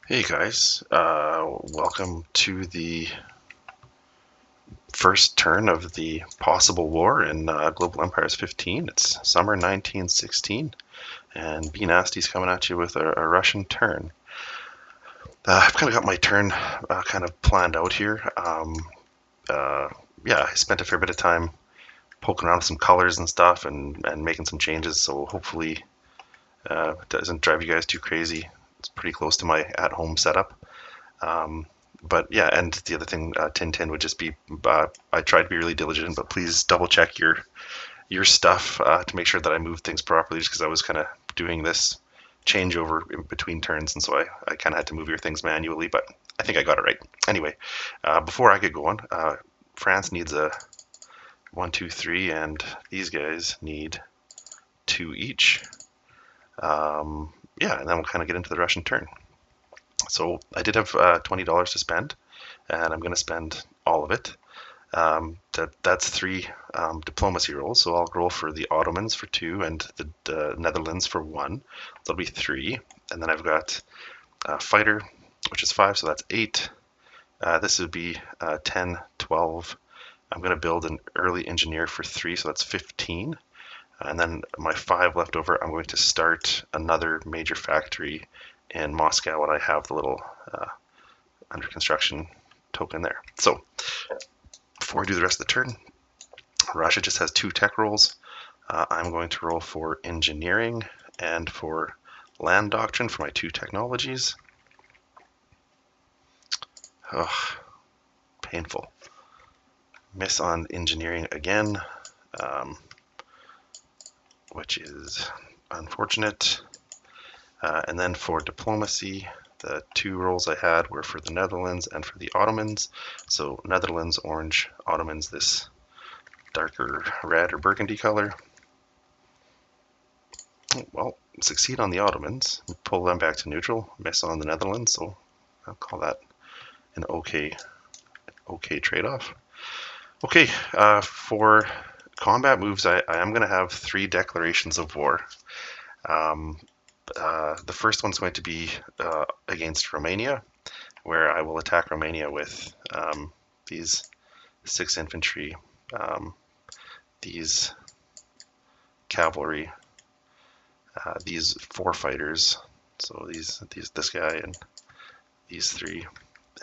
Hey guys, welcome to the first turn of the possible war in Global Empires 15. It's summer 1916, and B Nasty's coming at you with a Russian turn. I've kind of got my turn kind of planned out here. Uh, yeah, I spent a fair bit of time poking around with some colors and stuff and making some changes, so hopefully it doesn't drive you guys too crazy. It's pretty close to my at-home setup. Um, but yeah, and the other thing, Tintin would just be, I try to be really diligent, but please double check your stuff to make sure that I move things properly, just because I was kind of doing this changeover in between turns, and so I kind of had to move your things manually, but I think I got it right. Anyway, before I get going, France needs a 1, 2, 3, and these guys need 2 each. Yeah, and then we'll kind of get into the Russian turn. So I did have $20 to spend, and I'm going to spend all of it. That's 3 diplomacy rolls, so I'll roll for the Ottomans for 2 and the Netherlands for 1. That'll be 3. And then I've got fighter, which is 5, so that's 8. This would be 10, 12. I'm going to build an early engineer for 3, so that's 15. And then my 5 left over, I'm going to start another major factory in Moscow when I have the little under construction token there. So before I do the rest of the turn, Russia just has 2 tech rolls. I'm going to roll for engineering and for land doctrine for my 2 technologies. Ugh, painful. Miss on engineering again, which is unfortunate. And then for diplomacy, the 2 rolls I had were for the Netherlands and for the Ottomans. So Netherlands, orange, Ottomans, this darker red or burgundy color. Well, succeed on the Ottomans, pull them back to neutral, miss on the Netherlands, so I'll call that an okay trade-off. Okay, for combat moves, I am going to have 3 declarations of war. The first one's going to be against Romania, where I will attack Romania with these 6 infantry, these cavalry, these 4 fighters, so this guy and these 3,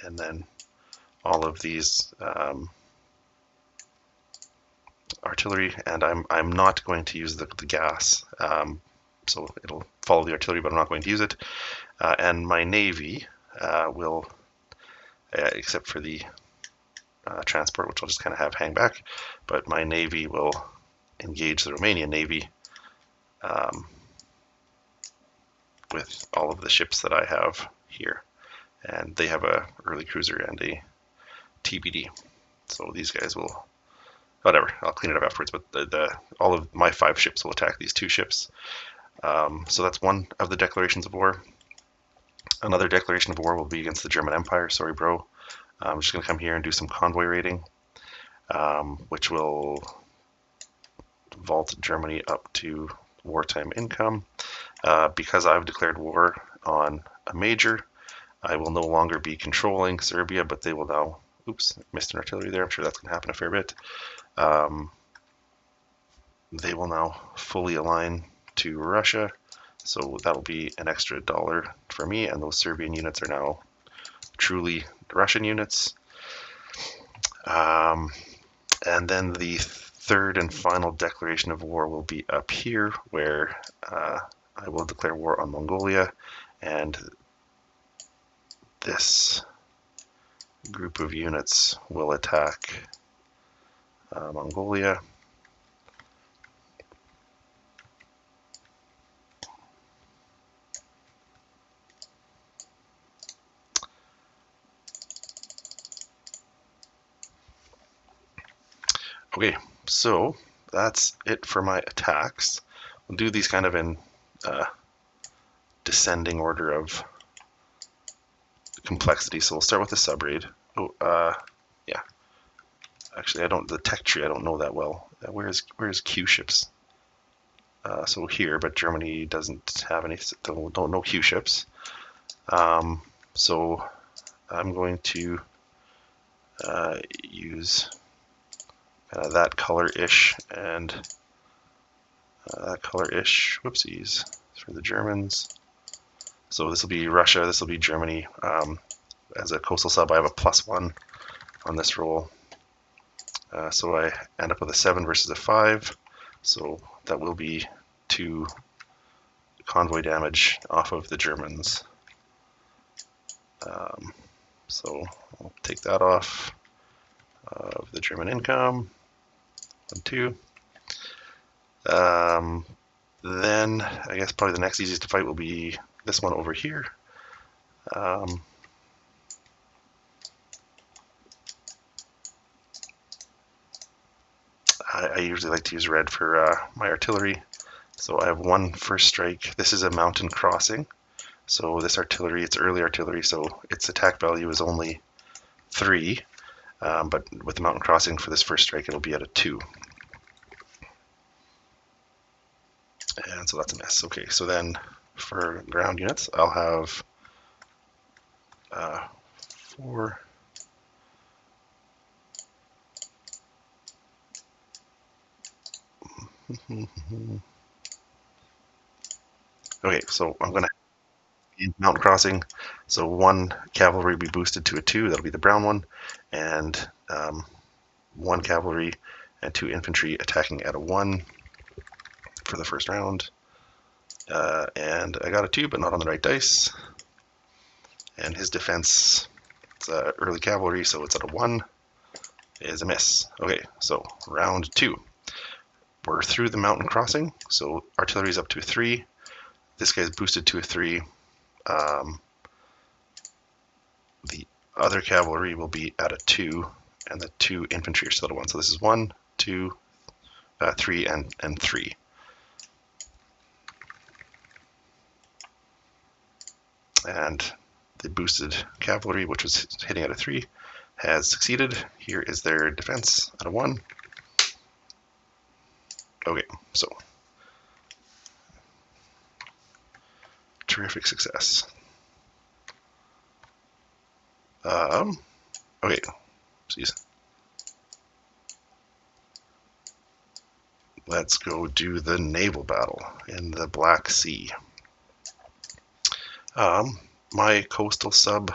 and then all of these artillery, and I'm not going to use the gas, so it'll follow the artillery, but I'm not going to use it. And my navy will, except for the transport, which I'll just kind of have hang back, but my navy will engage the Romanian navy with all of the ships that I have here. And they have a early cruiser and a TBD. So these guys will, whatever, I'll clean it up afterwards, but all of my 5 ships will attack these 2 ships. So that's one of the declarations of war. Another declaration of war will be against the German Empire. Sorry, bro. I'm just going to come here and do some convoy raiding, which will vault Germany up to wartime income. Because I've declared war on a major, I will no longer be controlling Serbia, but they will now, oops, missed an artillery there. I'm sure that's going to happen a fair bit. They will now fully align to Russia, so that'll be an extra $1 for me, and those Serbian units are now truly Russian units. And then the third and final declaration of war will be up here, where I will declare war on Mongolia, and this group of units will attack Mongolia. Okay, so that's it for my attacks. We'll do these kind of in descending order of complexity. So we'll start with the subraid. Oh, yeah. Actually, the tech tree I don't know that well. Where's Q ships? So here, but Germany doesn't have any. Don't know Q ships. So I'm going to use that color-ish and that color-ish, whoopsies, for the Germans. So this will be Russia, this will be Germany. As a coastal sub, I have a +1 on this roll. So I end up with a 7 versus a 5. So that will be 2 convoy damage off of the Germans. So I'll take that off of the German income. 1, 2. Then I guess probably the next easiest to fight will be this one over here. I usually like to use red for my artillery. So I have 1 first strike. This is a mountain crossing. So this artillery, it's early artillery, so its attack value is only 3. But with the mountain crossing for this first strike, it'll be at a 2. And so that's a miss. Okay, so then for ground units, I'll have 4. Okay, so I'm going to mountain crossing. So 1 cavalry will be boosted to a 2. That'll be the brown one, and 1 cavalry and 2 infantry attacking at a 1 for the first round. And I got a 2, but not on the right dice. And his defense, it's early cavalry, so it's at a 1, is a miss. Okay, so round 2. We're through the mountain crossing, so artillery's up to a 3. This guy's boosted to a 3. The other cavalry will be at a 2, and the 2 infantry are still at a 1. So this is 1, 2, 3, and 3. And the boosted cavalry, which was hitting at a 3, has succeeded. Here is their defense at a 1. Okay, so terrific success. Okay, please. Let's go do the naval battle in the Black Sea. My coastal sub,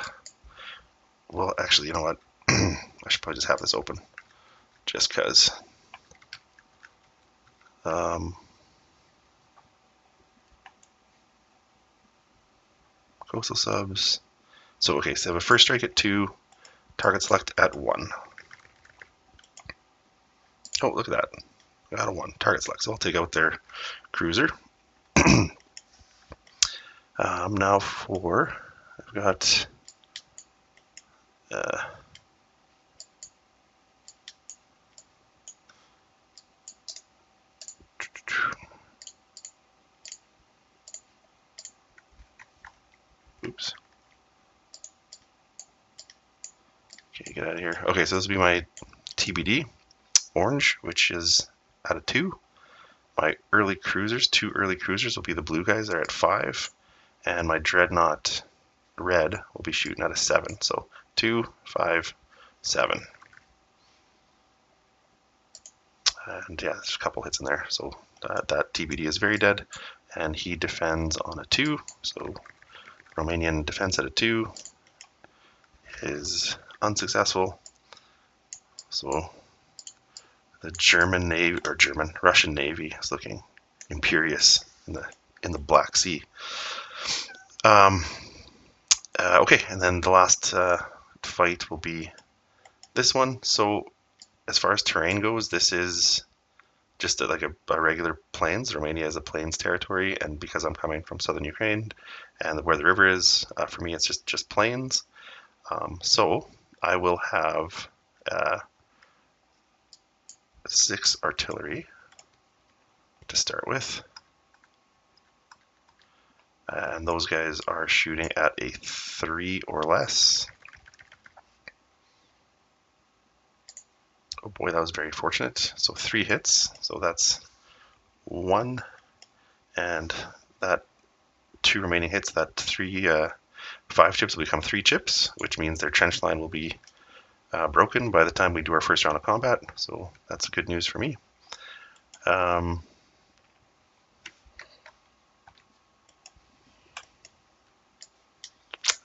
well, actually, you know what? I should probably just have this open, just because. Coastal subs. So, okay, so I have a first strike at 2, target select at 1. Oh, look at that. I got a 1, target select. So I'll take out their cruiser. Now for, I've got oops. Okay, get out of here. Okay, so this will be my TBD, orange, which is at a 2. My early cruisers, 2 early cruisers will be the blue guys, they're at 5. And my dreadnought, red, will be shooting at a 7. So 2, 5, 7. And yeah, there's a couple hits in there. So that TBD is very dead. And he defends on a 2. So Romanian defense at a 2 is unsuccessful. So the German Navy, or Russian Navy is looking imperious in the Black Sea. Okay, and then the last fight will be this one. So as far as terrain goes, this is just like a regular plains. Romania is a plains territory, and because I'm coming from southern Ukraine and where the river is, for me it's just plains. So I will have 6 artillery to start with. And those guys are shooting at a 3 or less. Oh boy, that was very fortunate. So 3 hits, so that's 1, and that 2 remaining hits, that 3 5 chips will become 3 chips, which means their trench line will be broken by the time we do our first round of combat. So that's good news for me. I'm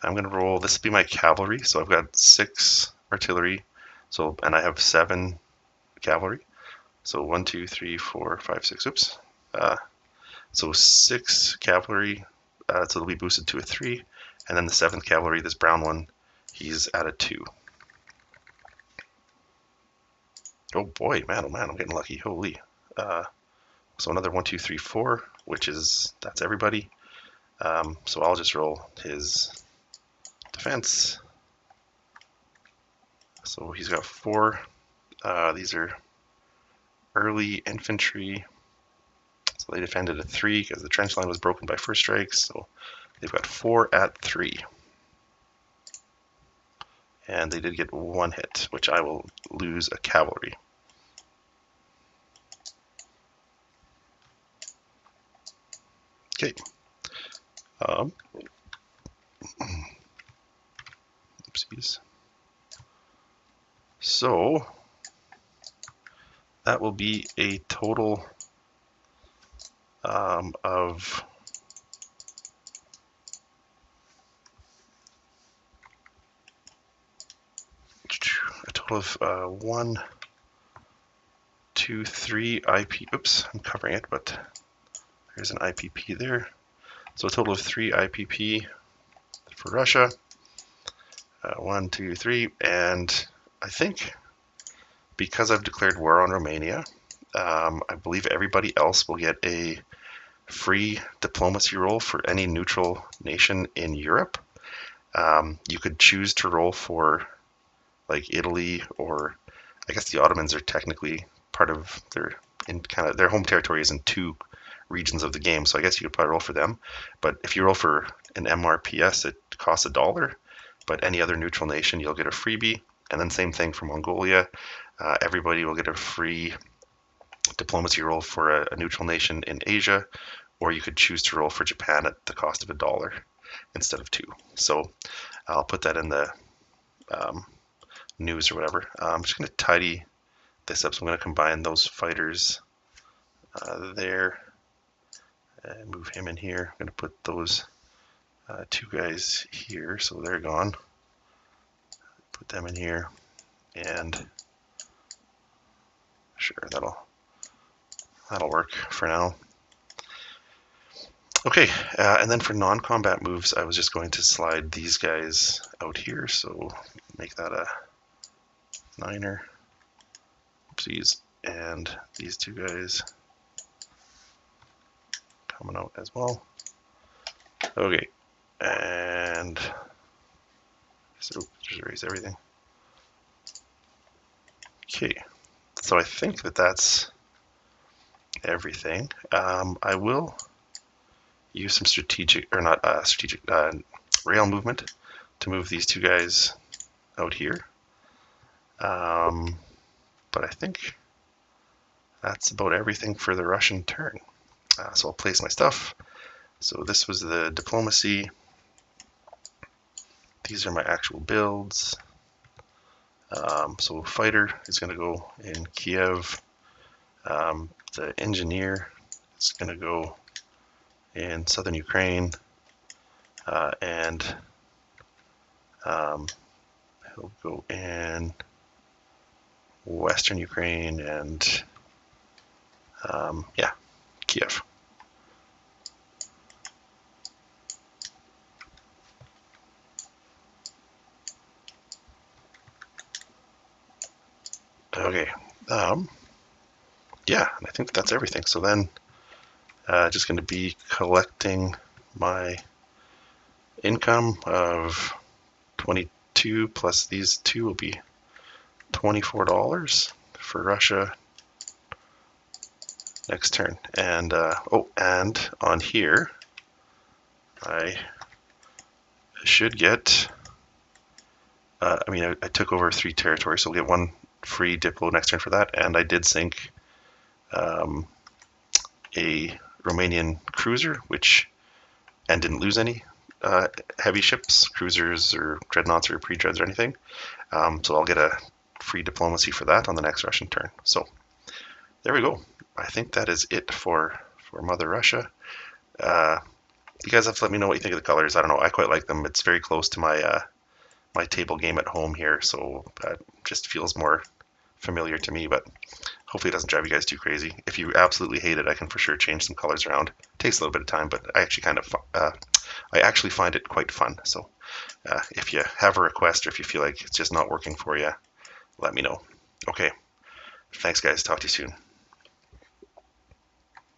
going to roll, this will be my cavalry. So I've got 6 artillery, and I have 7 cavalry. So 1, 2, 3, 4, 5, 6, oops. So 6 cavalry, so it'll be boosted to a 3. And then the 7th cavalry, this brown one, he's at a 2. Oh boy, man, oh man, I'm getting lucky, holy. So another 1, 2, 3, 4, that's everybody. So I'll just roll his defense. So he's got 4. These are early infantry. So they defended a 3 because the trench line was broken by first strikes. So they've got 4 at 3. And they did get 1 hit, which I will lose a cavalry. Okay. Oopsies. So that will be a total of a total of 1, 2, 3 IP. Oops, I'm covering it, but there's an IPP there. So a total of 3 IPP for Russia. 1, 2, 3, and I think because I've declared war on Romania, I believe everybody else will get a free diplomacy roll for any neutral nation in Europe. You could choose to roll for like Italy, or I guess the Ottomans are technically part of their home territory is in 2 regions of the game, so I guess you could probably roll for them. But if you roll for an MRPS, it costs $1. But any other neutral nation, you'll get a freebie. And then same thing for Mongolia. Everybody will get a free diplomacy roll for a neutral nation in Asia, or you could choose to roll for Japan at the cost of $1 instead of 2. So I'll put that in the news or whatever. I'm just going to tidy this up. So I'm going to combine those fighters there and move him in here. I'm going to put those 2 guys here, so they're gone. Put them in here, and sure, that'll work for now. Okay, and then for non-combat moves, I was just going to slide these guys out here, so make that a 9er. Oopsies, and these 2 guys coming out as well. Okay, and so just erase everything. Okay, so I think that's everything. I will use some rail movement to move these 2 guys out here. But I think that's about everything for the Russian turn. So I'll place my stuff. So this was the diplomacy. These are my actual builds. So fighter is going to go in Kiev. The engineer is going to go in southern Ukraine, and he'll go in western Ukraine and yeah, Kiev. Okay, yeah, I think that's everything. So then just going to be collecting my income of 22 plus these 2 will be $24 for Russia next turn. And and on here I should get I took over 3 territories, so we'll get 1 free Diplo next turn for that, and I did sink a Romanian cruiser, and didn't lose any. heavy ships, cruisers or dreadnoughts or pre-dreads or anything. So I'll get a free diplomacy for that on the next Russian turn. So there we go. I think that is it for Mother Russia. You guys have to let me know what you think of the colors. I don't know. I quite like them. It's very close to my my table game at home here, so that just feels more familiar to me. But hopefully it doesn't drive you guys too crazy. If you absolutely hate it, I can for sure change some colors around. It takes a little bit of time, but I actually find it quite fun. So if you have a request or if you feel like it's just not working for you, let me know. Okay, thanks guys. Talk to you soon.